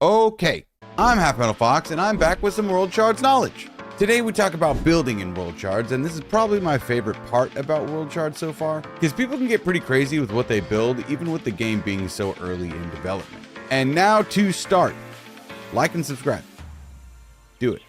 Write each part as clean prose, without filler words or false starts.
Okay, I'm Half Metal Fox, and I'm back with some WorldShards knowledge. Today we talk about building in WorldShards, and this is probably my favorite part about WorldShards so far, because people can get pretty crazy with what they build, even with the game being so early in development. And now to start, like and subscribe. Do it.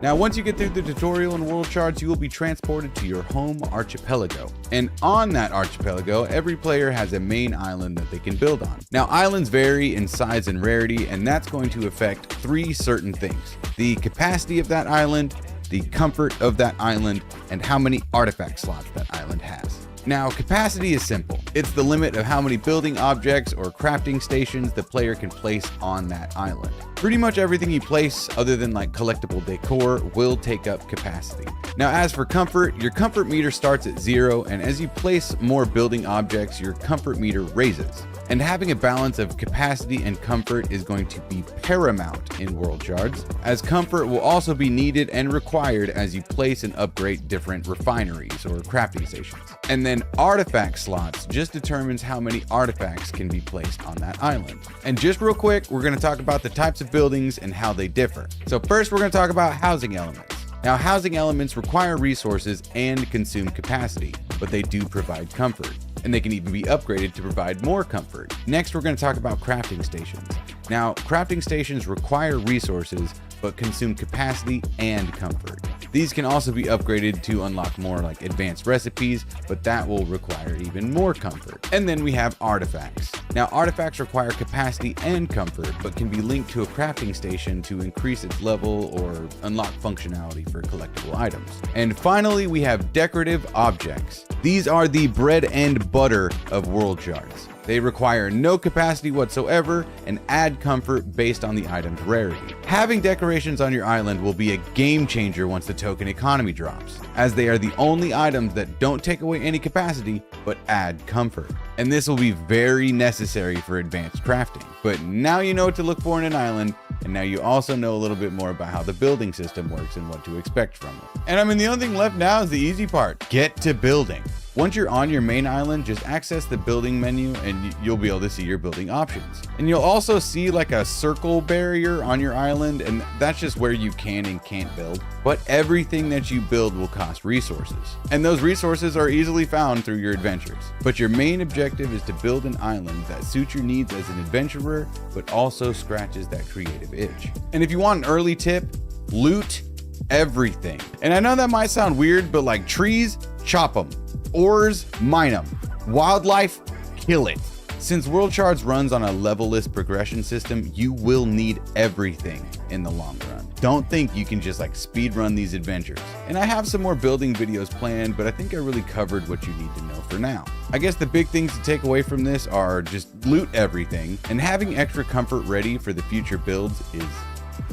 Now, once you get through the tutorial in WorldShards, you will be transported to your home archipelago. And on that archipelago, every player has a main island that they can build on. Now, islands vary in size and rarity, and that's going to affect three certain things: the capacity of that island, the comfort of that island, and how many artifact slots that island has. Now, capacity is simple. It's the limit of how many building objects or crafting stations the player can place on that island. Pretty much everything you place, other than like collectible decor, will take up capacity. Now, as for comfort, your comfort meter starts at 0, and as you place more building objects, your comfort meter raises. And having a balance of capacity and comfort is going to be paramount in WorldShards, as comfort will also be needed and required as you place and upgrade different refineries or crafting stations. And then artifact slots just determines how many artifacts can be placed on that island. And just real quick, we're going to talk about the types of buildings and how they differ. So first, we're going to talk about housing elements. Now, housing elements require resources and consume capacity, but they do provide comfort, and they can even be upgraded to provide more comfort. Next, we're going to talk about crafting stations. Now, crafting stations require resources, but consume capacity and comfort. These can also be upgraded to unlock more like advanced recipes, but that will require even more comfort. And then we have artifacts. Now, artifacts require capacity and comfort, but can be linked to a crafting station to increase its level or unlock functionality for collectible items. And finally, we have decorative objects. These are the bread and butter of WorldShards. They require no capacity whatsoever and add comfort based on the item's rarity. Having decorations on your island will be a game changer once the token economy drops, as they are the only items that don't take away any capacity but add comfort. And this will be very necessary for advanced crafting. But now you know what to look for in an island, and now you also know a little bit more about how the building system works and what to expect from it. And I mean, the only thing left now is the easy part: get to building. Once you're on your main island, just access the building menu and you'll be able to see your building options. And you'll also see like a circle barrier on your island, and that's just where you can and can't build. But everything that you build will cost resources, and those resources are easily found through your adventures. But your main objective is to build an island that suits your needs as an adventurer, but also scratches that creative itch. And if you want an early tip, loot everything. And I know that might sound weird, but like trees, chop them. Ores, mine them. Wildlife, kill it. Since WorldShards runs on a levelless progression system, you will need everything in the long run. Don't think you can just like speed run these adventures. And I have some more building videos planned, but I think I really covered what you need to know for now. I guess the big things to take away from this are just loot everything, and having extra comfort ready for the future builds is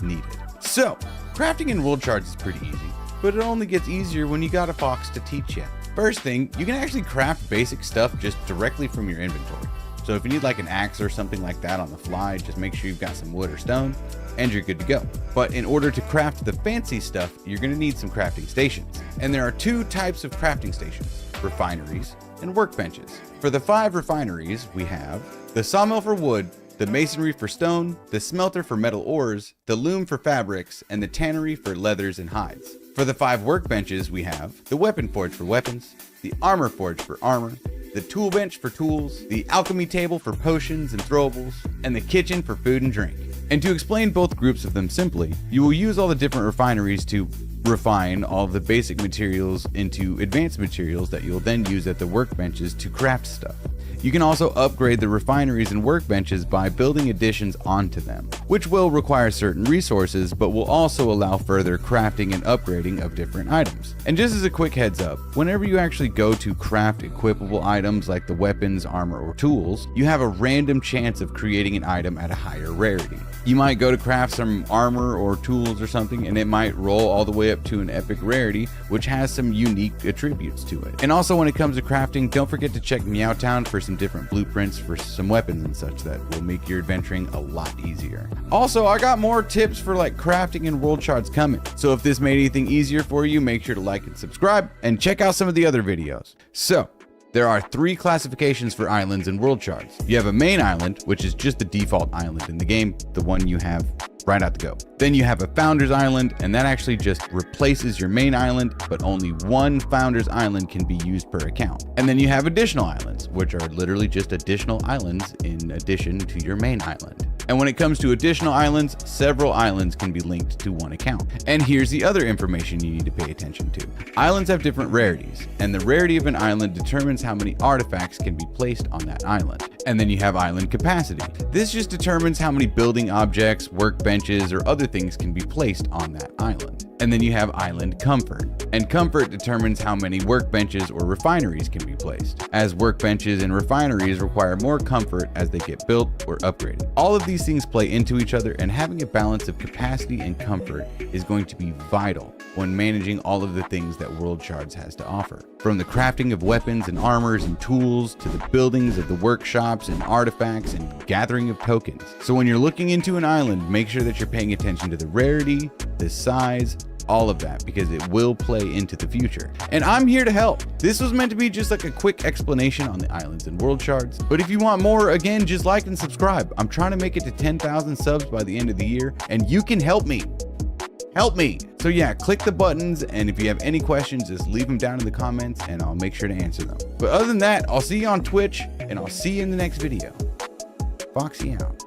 needed. So, crafting in WorldShards is pretty easy, but it only gets easier when you got a fox to teach you. First thing, you can actually craft basic stuff just directly from your inventory. So if you need like an axe or something like that on the fly, just make sure you've got some wood or stone and you're good to go. But in order to craft the fancy stuff, you're going to need some crafting stations. And there are two types of crafting stations: refineries and workbenches. For the 5 refineries, we have the sawmill for wood, the masonry for stone, the smelter for metal ores, the loom for fabrics, and the tannery for leathers and hides. For the 5 workbenches, we have the weapon forge for weapons, the armor forge for armor, the tool bench for tools, the alchemy table for potions and throwables, and the kitchen for food and drink. And to explain both groups of them simply, you will use all the different refineries to refine all of the basic materials into advanced materials that you'll then use at the workbenches to craft stuff. You can also upgrade the refineries and workbenches by building additions onto them, which will require certain resources, but will also allow further crafting and upgrading of different items. And just as a quick heads up, whenever you actually go to craft equipable items like the weapons, armor, or tools, you have a random chance of creating an item at a higher rarity. You might go to craft some armor or tools or something, and it might roll all the way up to an epic rarity, which has some unique attributes to it. And also when it comes to crafting, don't forget to check Meowtown for some different blueprints for some weapons and such that will make your adventuring a lot easier. Also, I got more tips for like crafting and WorldShards coming. So if this made anything easier for you, make sure to like and subscribe and check out some of the other videos. So, there are 3 classifications for islands in WorldShards. You have a main island, which is just the default island in the game, the one you have right out the go. Then you have a Founders Island, and that actually just replaces your main island, but only one Founders Island can be used per account. And then you have additional islands, which are literally just additional islands in addition to your main island. And when it comes to additional islands, several islands can be linked to one account. And here's the other information you need to pay attention to. Islands have different rarities, and the rarity of an island determines how many artifacts can be placed on that island. And then you have island capacity. This just determines how many building objects, workbenches, or other things can be placed on that island. And then you have island comfort. And comfort determines how many workbenches or refineries can be placed, as workbenches and refineries require more comfort as they get built or upgraded. All of these things play into each other, and having a balance of capacity and comfort is going to be vital when managing all of the things that WorldShards has to offer. From the crafting of weapons and armors and tools, to the buildings of the workshops and artifacts and gathering of tokens. So when you're looking into an island, make sure that you're paying attention to the rarity, the size, all of that, because it will play into the future. And I'm here to help. This was meant to be just like a quick explanation on the islands in WorldShards. But if you want more, again, just like and subscribe. I'm trying to make it to 10,000 subs by the end of the year, and you can help me. Help me. So yeah, click the buttons, and if you have any questions, just leave them down in the comments and I'll make sure to answer them. But other than that, I'll see you on Twitch, and I'll see you in the next video. Foxy out.